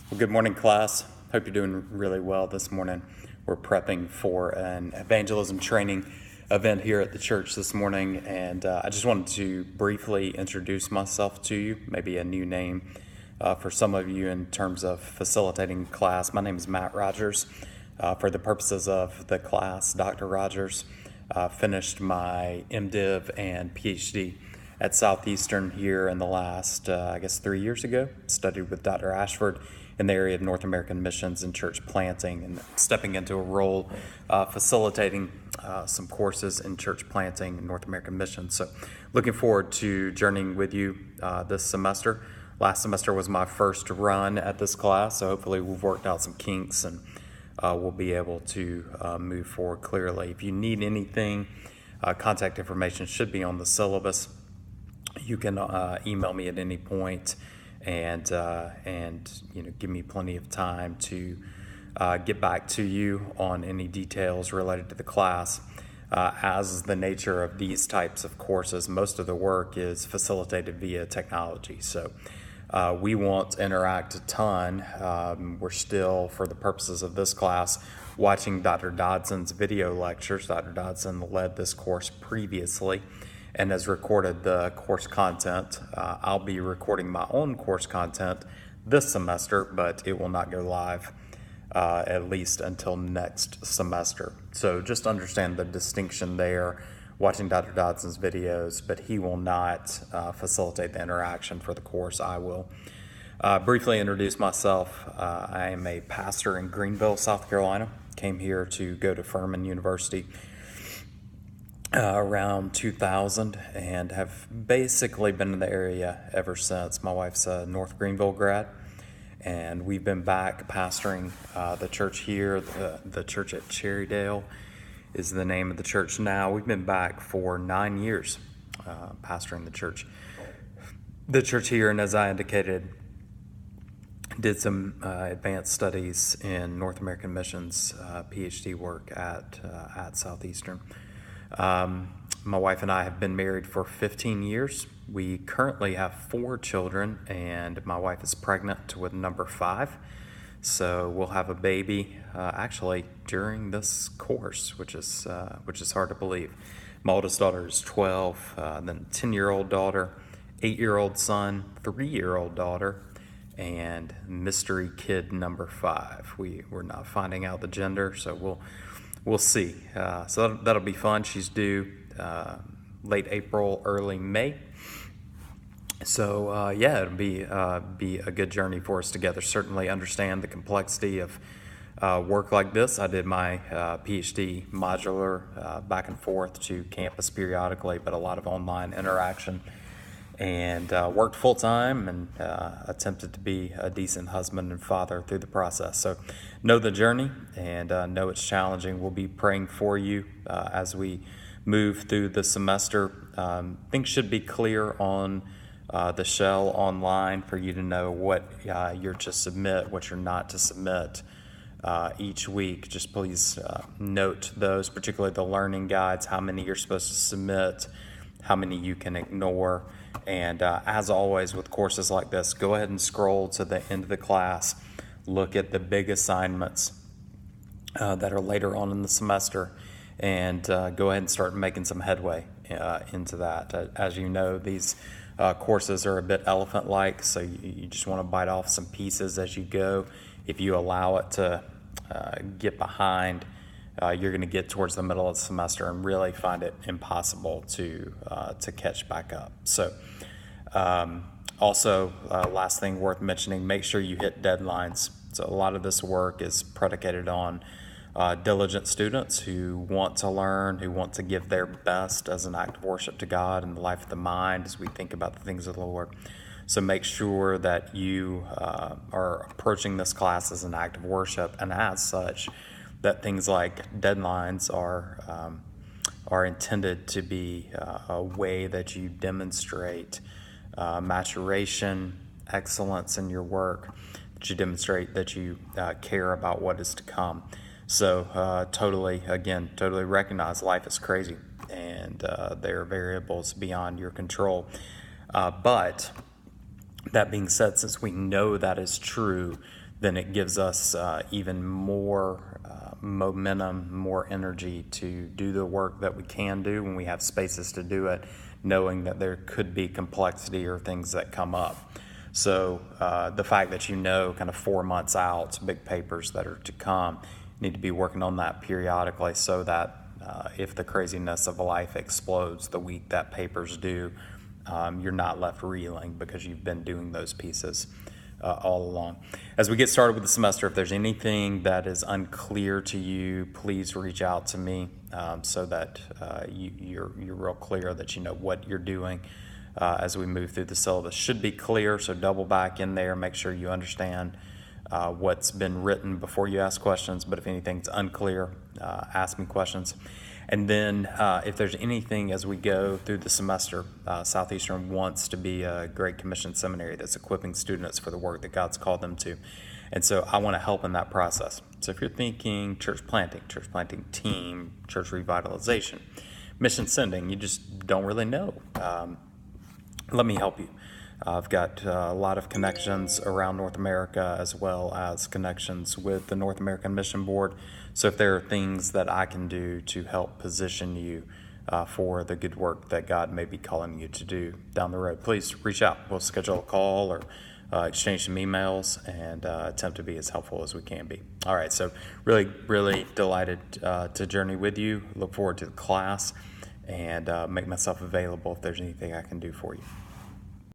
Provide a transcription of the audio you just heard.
Well, good morning, class. Hope you're doing really well this morning. We're prepping for an evangelism training event here at the church this morning, and I just wanted to briefly introduce myself to you, maybe a new name for some of you in terms of facilitating class. My name is Matt Rogers. For the purposes of the class, Dr. Rogers finished my MDiv and PhD at Southeastern here in the last, 3 years ago. Studied with Dr. Ashford in the area of North American missions and church planting, and stepping into a role facilitating some courses in church planting and North American missions. So looking forward to journeying with you this semester. Last semester was my first run at this class, so hopefully we've worked out some kinks and we'll be able to move forward clearly. If you need anything, contact information should be on the syllabus. You can email me at any point, and give me plenty of time to get back to you on any details related to the class. As is the nature of these types of courses, most of the work is facilitated via technology. So we won't interact a ton. We're still, for the purposes of this class, watching Dr. Dodson's video lectures. Dr. Dodson led this course previously and has recorded the course content. I'll be recording my own course content this semester, but it will not go live at least until next semester. So just understand the distinction there, watching Dr. Dodson's videos, but he will not facilitate the interaction for the course. I will. Briefly introduce myself. I am a pastor in Greenville, South Carolina. Came here to go to Furman University around 2000 and have basically been in the area ever since. My wife's a North Greenville grad, and we've been back pastoring the church here. The church at Cherrydale is the name of the church now. We've been back for 9 years pastoring the church here, and as I indicated, did some advanced studies in North American missions, PhD work at Southeastern. My wife and I have been married for 15 years. We currently have 4 children, and my wife is pregnant with number 5. So we'll have a baby actually during this course, which is hard to believe. My oldest daughter is 12, then a 10-year-old daughter, 8-year-old son, 3-year-old daughter, and mystery kid number 5. We're not finding out the gender, so we'll see. So that'll be fun. She's due late April, early May. So it'll be a good journey for us together. Certainly understand the complexity of work like this. I did my PhD modular back and forth to campus periodically, but a lot of online interaction, and worked full time and attempted to be a decent husband and father through the process. So know the journey and know it's challenging. We'll be praying for you as we move through the semester. Things should be clear on the shell online for you to know what you're to submit, what you're not to submit each week. Just please note those, particularly the learning guides, how many you're supposed to submit, how many you can ignore. And as always with courses like this, go ahead and scroll to the end of the class, look at the big assignments that are later on in the semester, and go ahead and start making some headway into that. As you know, these courses are a bit elephant-like, so you just want to bite off some pieces as you go. If you allow it to get behind, you're going to get towards the middle of the semester and really find it impossible to catch back up. So also, last thing worth mentioning, make sure you hit deadlines. So a lot of this work is predicated on diligent students who want to learn, who want to give their best as an act of worship to God and the life of the mind as we think about the things of the Lord. So make sure that you are approaching this class as an act of worship, and as such, that things like deadlines are intended to be a way that you demonstrate maturation, excellence in your work, that you demonstrate that you care about what is to come. So totally recognize life is crazy, and there are variables beyond your control. But that being said, since we know that is true, then it gives us even more momentum, more energy to do the work that we can do when we have spaces to do it, knowing that there could be complexity or things that come up. So the fact that kind of 4 months out, big papers that are to come, you need to be working on that periodically so that if the craziness of life explodes the week that paper's due, you're not left reeling because you've been doing those pieces all along. As we get started with the semester, if there's anything that is unclear to you, please reach out to me so that you're real clear that you know what you're doing as we move through the syllabus. Should be clear, so double back in there, make sure you understand what's been written before you ask questions, but if anything's unclear, ask me questions. And then if there's anything as we go through the semester, Southeastern wants to be a Great Commission seminary that's equipping students for the work that God's called them to. And so I want to help in that process. So if you're thinking church planting team, church revitalization, mission sending, you just don't really know, let me help you. I've got a lot of connections around North America as well as connections with the North American Mission Board. So if there are things that I can do to help position you for the good work that God may be calling you to do down the road, please reach out. We'll schedule a call or exchange some emails and attempt to be as helpful as we can be. All right, so really delighted to journey with you. Look forward to the class and make myself available if there's anything I can do for you.